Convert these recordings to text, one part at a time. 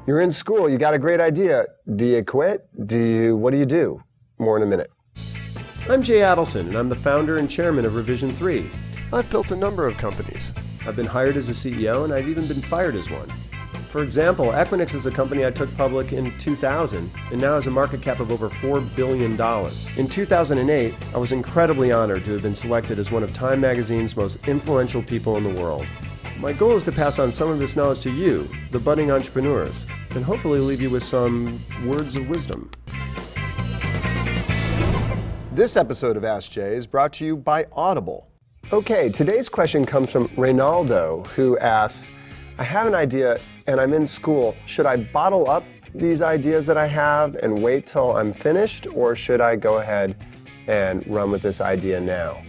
You're in school, you got a great idea. Do you quit? What do you do? More in a minute. I'm Jay Adelson, and I'm the founder and chairman of Revision 3. I've built a number of companies. I've been hired as a CEO, and I've even been fired as one. For example, Equinix is a company I took public in 2000, and now has a market cap of over $4 billion. In 2008, I was incredibly honored to have been selected as one of Time Magazine's most influential people in the world. My goal is to pass on some of this knowledge to you, the budding entrepreneurs, and hopefully leave you with some words of wisdom. This episode of AskJay is brought to you by Audible. Okay, today's question comes from Reynaldo, who asks, I have an idea and I'm in school. Should I bottle up these ideas that I have and wait till I'm finished, or should I go ahead and run with this idea now?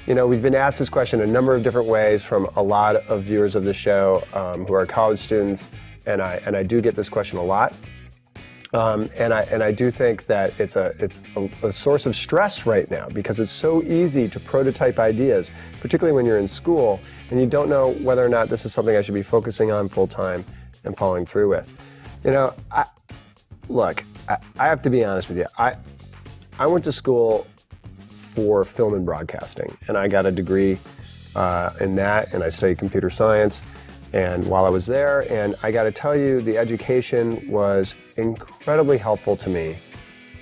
You know, we've been asked this question a number of different ways from a lot of viewers of the show who are college students, and I do get this question a lot. And I do think that it's a source of stress right now, because it's so easy to prototype ideas, particularly when you're in school and you don't know whether or not this is something I should be focusing on full time and following through with. You know, I have to be honest with you. I went to school for film and broadcasting, and I got a degree in that, and I studied computer science. And while I was there, and I got to tell you, the education was incredibly helpful to me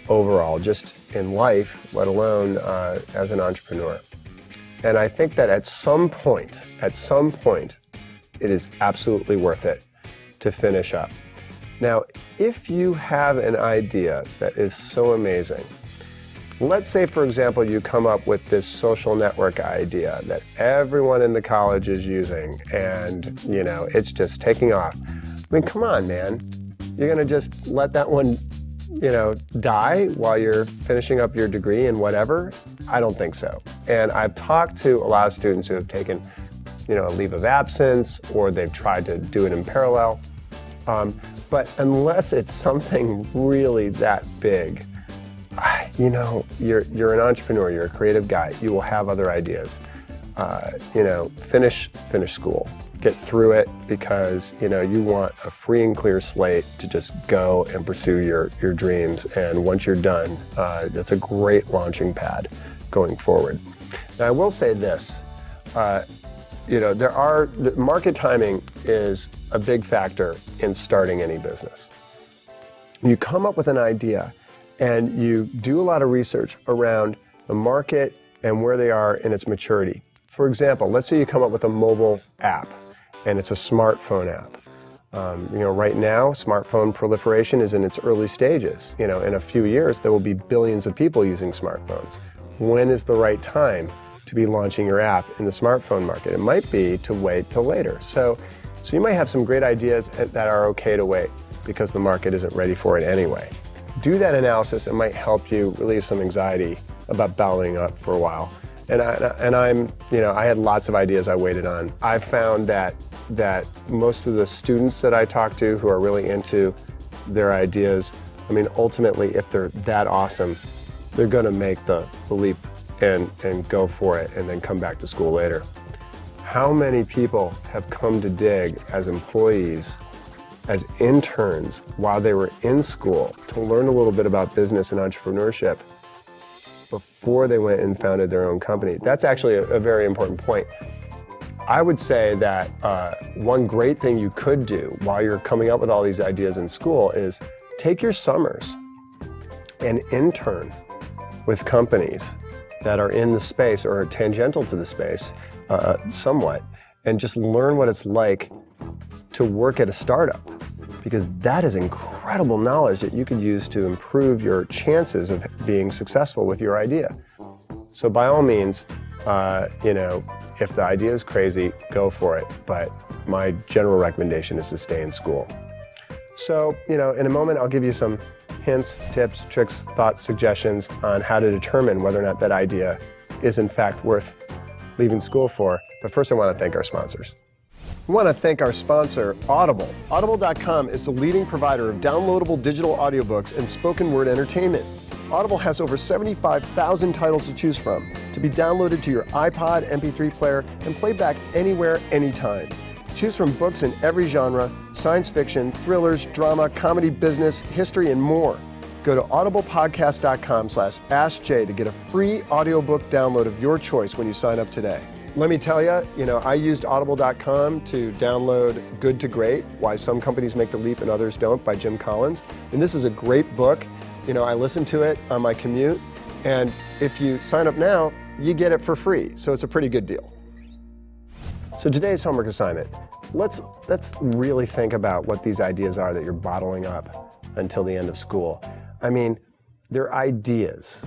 overall, just in life, let alone as an entrepreneur. And I think that at some point, it is absolutely worth it to finish up. Now, if you have an idea that is so amazing, let's say, for example, you come up with this social network idea that everyone in the college is using, and, you know, it's just taking off. I mean, come on, man. You're going to just let that one, you know, die while you're finishing up your degree and whatever? I don't think so. And I've talked to a lot of students who have taken, you know, a leave of absence, or they've tried to do it in parallel. But unless it's something really that big, you know, you're an entrepreneur, you're a creative guy, you will have other ideas. You know, finish school, get through it, because, you know, you want a free and clear slate to just go and pursue your dreams. And once you're done, that's a great launching pad going forward. Now, I will say this, you know, the market timing is a big factor in starting any business. You come up with an idea, and you do a lot of research around the market and where they are in its maturity. For example, let's say you come up with a mobile app, and it's a smartphone app. You know, right now, smartphone proliferation is in its early stages. You know, in a few years, there will be billions of people using smartphones. When is the right time to be launching your app in the smartphone market? It might be to wait till later. So you might have some great ideas that are okay to wait, because the market isn't ready for it anyway. Do that analysis. It might help you relieve some anxiety about battling up for a while. And I'm, you know, I had lots of ideas I waited on. I found that most of the students that I talk to who are really into their ideas, I mean, ultimately, if they're that awesome, they're going to make the leap and go for it, and then come back to school later. How many people have come to Digg as employees, as interns, while they were in school, to learn a little bit about business and entrepreneurship before they went and founded their own company? That's actually a very important point. I would say that one great thing you could do while you're coming up with all these ideas in school is take your summers and intern with companies that are in the space or are tangential to the space somewhat, and just learn what it's like to work at a startup, because that is incredible knowledge that you could use to improve your chances of being successful with your idea. So by all means, you know, if the idea is crazy, go for it. But my general recommendation is to stay in school. So, you know, in a moment, I'll give you some hints, tips, tricks, thoughts, suggestions on how to determine whether or not that idea is in fact worth leaving school for. But first, I want to thank our sponsors. We want to thank our sponsor, Audible. Audible.com is the leading provider of downloadable digital audiobooks and spoken word entertainment. Audible has over 75,000 titles to choose from to be downloaded to your iPod, MP3 player, and played back anywhere, anytime. Choose from books in every genre, science fiction, thrillers, drama, comedy, business, history, and more. Go to audiblepodcast.com/AskJay to get a free audiobook download of your choice when you sign up today. Let me tell you, I used audible.com to download Good to Great, Why Some Companies Make the Leap and Others Don't by Jim Collins. And this is a great book. I listen to it on my commute. And if you sign up now, you get it for free. So it's a pretty good deal. So today's homework assignment, let's really think about what these ideas are that you're bottling up until the end of school. I mean, they're ideas.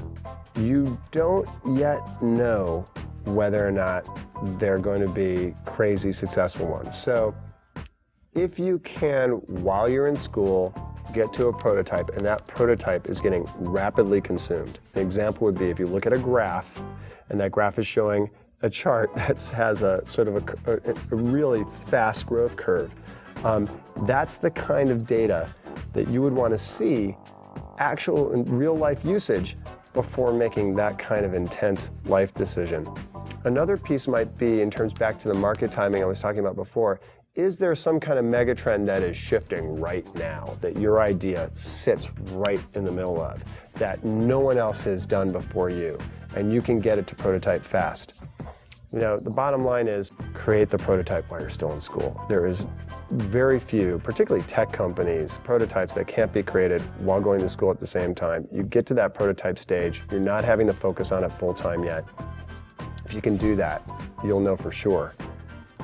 You don't yet know whether or not they're going to be crazy successful ones. So if you can, while you're in school, get to a prototype and that prototype is getting rapidly consumed. An example would be if you look at a graph and that graph is showing a chart that has a sort of a really fast growth curve. That's the kind of data that you would want to see actual and real life usage before making that kind of intense life decision. Another piece might be, in terms back to the market timing I was talking about before, is there some kind of mega trend that is shifting right now that your idea sits right in the middle of, that no one else has done before you, and you can get it to prototype fast? The bottom line is create the prototype while you're still in school. There is very few, particularly tech companies, prototypes that can't be created while going to school at the same time. You get to that prototype stage, you're not having to focus on it full time yet. If you can do that, you'll know for sure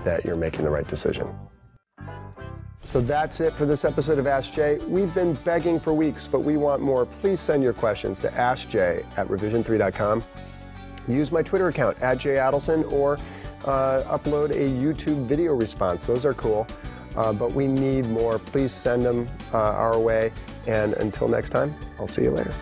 that you're making the right decision. So that's it for this episode of Ask Jay. We've been begging for weeks, but we want more. Please send your questions to askjay@revision3.com. Use my Twitter account, @Jay Adelson, or upload a YouTube video response. Those are cool, but we need more. Please send them our way. And until next time, I'll see you later.